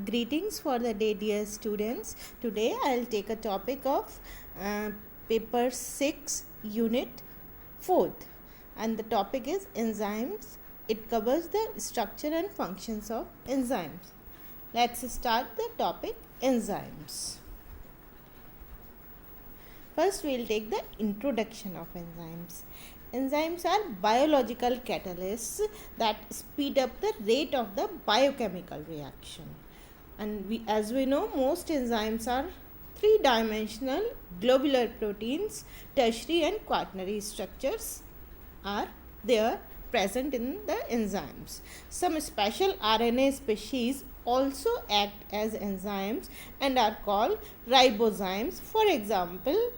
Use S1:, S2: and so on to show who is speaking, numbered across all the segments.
S1: Greetings for the day, dear students. Today I'll take a topic of paper 6, unit 4th, and the topic is enzymes. It covers the structure and functions of enzymes. Let's start the topic enzymes. First, we'll take the introduction of enzymes. Enzymes are biological catalysts that speed up the rate of the biochemical reaction. And as we know, most enzymes are three-dimensional globular proteins. Tertiary and quaternary structures are there present in the enzymes. Some special RNA species also act as enzymes and are called ribozymes. For example,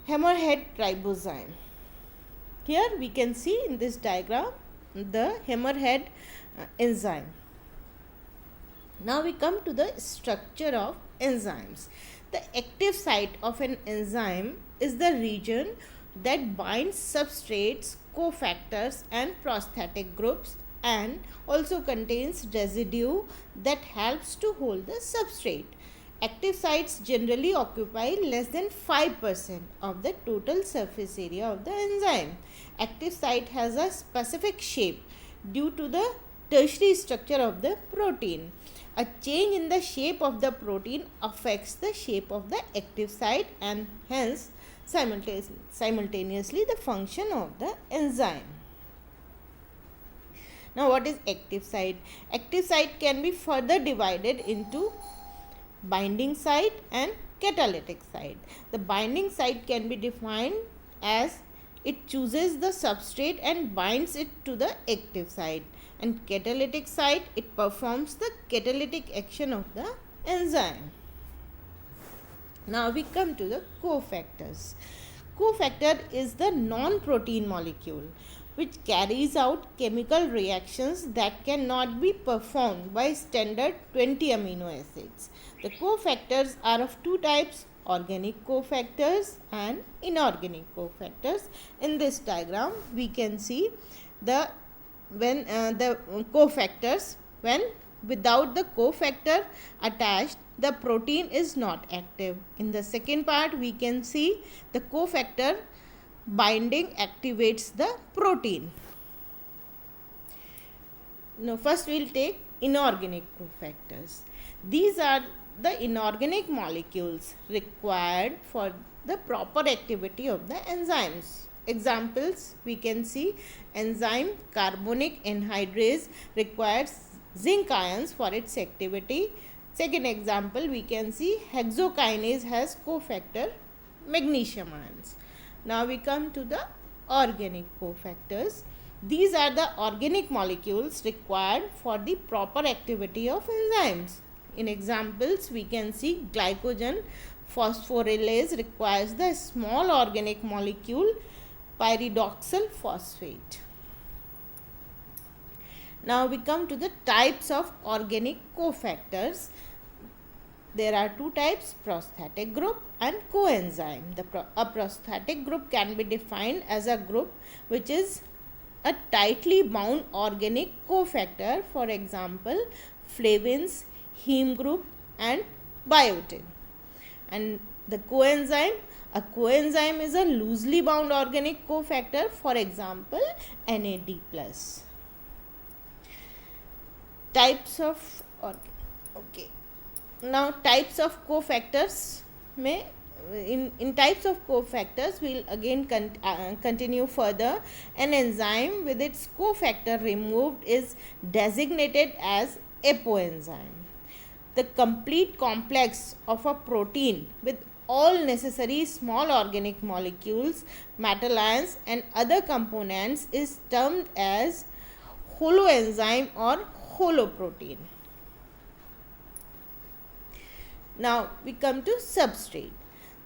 S1: hammerhead ribozyme. Here we can see in this diagram the hammerhead enzyme. Now we come to the structure of enzymes. The active site of an enzyme is the region that binds substrates, cofactors and prosthetic groups, and also contains residue that helps to hold the substrate. Active sites generally occupy less than 5% of the total surface area of the enzyme. Active site has a specific shape due to the tertiary structure of the protein. A change in the shape of the protein affects the shape of the active site and hence simultaneously the function of the enzyme. Now, what is active site? Active site can be further divided into binding site and catalytic site. The binding site can be defined as it chooses the substrate and binds it to the active site, and catalytic site, it performs the catalytic action of the enzyme. Now we come to the cofactors. Cofactor is the non-protein molecule which carries out chemical reactions that cannot be performed by standard 20 amino acids. The cofactors are of two types: organic cofactors and inorganic cofactors. In this diagram we can see the cofactors. When without the cofactor attached, the protein is not active. In the second part we can see the cofactor binding activates the protein. Now first we will take inorganic cofactors. These are the inorganic molecules required for the proper activity of the enzymes. Examples we can see: enzyme carbonic anhydrase requires zinc ions for its activity. Second example we can see hexokinase has cofactor magnesium ions. Now we come to the organic cofactors. These are the organic molecules required for the proper activity of enzymes. In examples we can see glycogen phosphorylase requires the small organic molecule pyridoxal phosphate. Now we come to the types of organic cofactors. There are two types: prosthetic group and coenzyme. A prosthetic group can be defined as a group which is a tightly bound organic cofactor, for example flavins, heme group and biotin. And the coenzyme, a coenzyme is a loosely bound organic cofactor, for example NAD+. Types of now types of cofactors in types of cofactors we'll again continue further. An enzyme with its cofactor removed is designated as apoenzyme. The complete complex of a protein with all necessary small organic molecules, metal ions and other components is termed as holoenzyme or holoprotein. Now we come to substrate.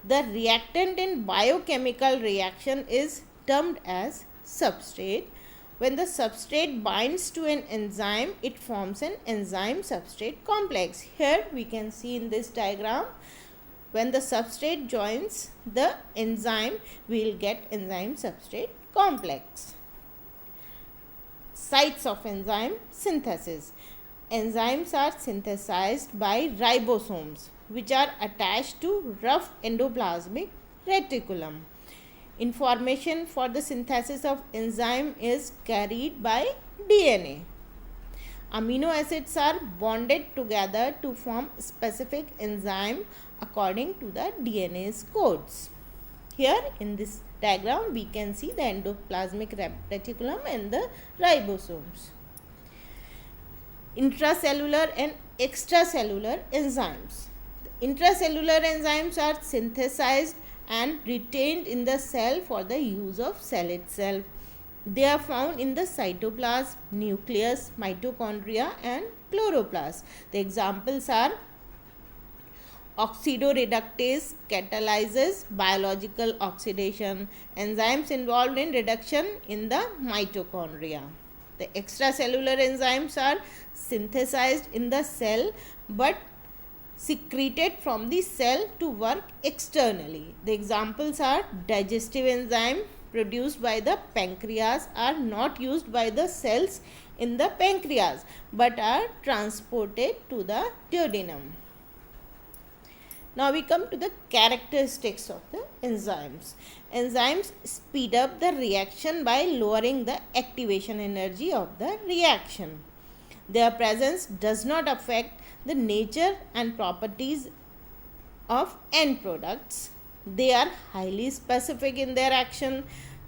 S1: The reactant in biochemical reaction is termed as substrate. When the substrate binds to an enzyme, it forms an enzyme substrate complex. Here we can see in this diagram, when the substrate joins the enzyme, we will get enzyme substrate complex. Sites of enzyme synthesis. enzymes are synthesized by ribosomes, which are attached to rough endoplasmic reticulum. Information for the synthesis of enzyme is carried by DNA. Amino acids are bonded together to form specific enzyme according to the DNA's codes. Here in this diagram we can see the endoplasmic reticulum and the ribosomes. Intracellular and extracellular enzymes. The intracellular enzymes are synthesized and retained in the cell for the use of cell itself. They are found in the cytoplasm, nucleus, mitochondria and chloroplast. The examples are oxidoreductase catalyzes biological oxidation, enzymes involved in reduction in the mitochondria. The extracellular enzymes are synthesized in the cell but secreted from the cell to work externally. The examples are digestive enzyme produced by the pancreas are not used by the cells in the pancreas but are transported to the duodenum. Now we come to the characteristics of the enzymes. Enzymes speed up the reaction by lowering the activation energy of the reaction. Their presence does not affect the nature and properties of end products. They are highly specific in their action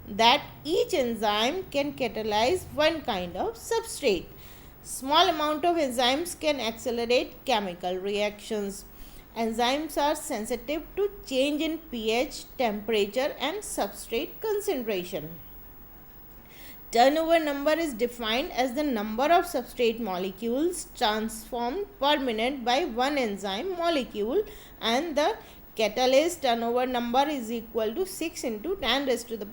S1: that each enzyme can catalyze one kind of substrate. Small amount of enzymes can accelerate chemical reactions. Enzymes are sensitive to change in pH, temperature and substrate concentration. Turnover number is defined as the number of substrate molecules transformed per minute by one enzyme molecule, and the catalase turnover number is equal to 6 into 10 raised to the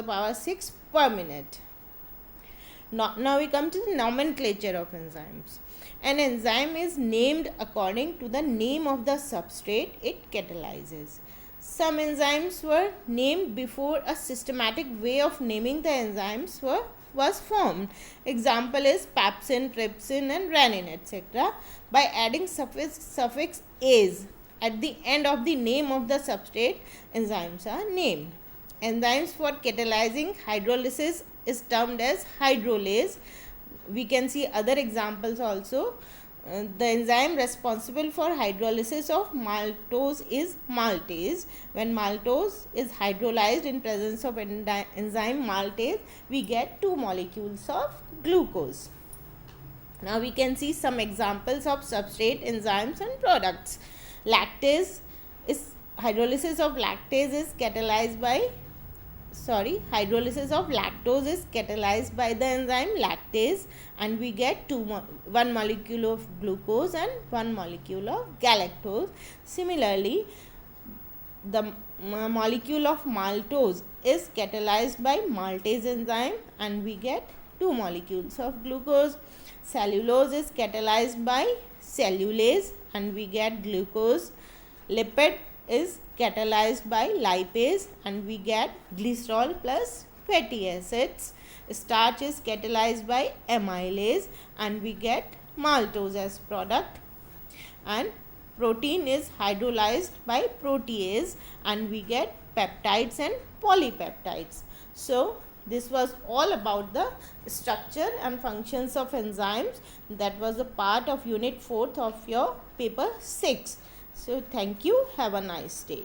S1: power 6 per minute. Now we come to the nomenclature of enzymes. An enzyme is named according to the name of the substrate it catalyzes. Some enzymes were named before a systematic way of naming the enzymes was formed. Example is pepsin, trypsin and renin, etc. By adding suffix ase at the end of the name of the substrate, enzymes are named. Enzymes for catalyzing hydrolysis is termed as hydrolase. We can see other examples also. The enzyme responsible for hydrolysis of maltose is maltase. When maltose is hydrolyzed in presence of enzyme maltase, we get 2 molecules of glucose. Now we can see some examples of substrate enzymes and products. Hydrolysis of lactose is catalyzed by the enzyme lactase, and we get 1 molecule of glucose and 1 molecule of galactose. Similarly, the molecule of maltose is catalyzed by maltase enzyme and we get 2 molecules of glucose. Cellulose is catalyzed by cellulase and we get glucose. Lipid is catalyzed by lipase and we get glycerol plus fatty acids. Starch is catalyzed by amylase and we get maltose as product. And protein is hydrolyzed by protease and we get peptides and polypeptides. So this was all about the structure and functions of enzymes. That was a part of unit 4th of your paper 6. So thank you. Have a nice day.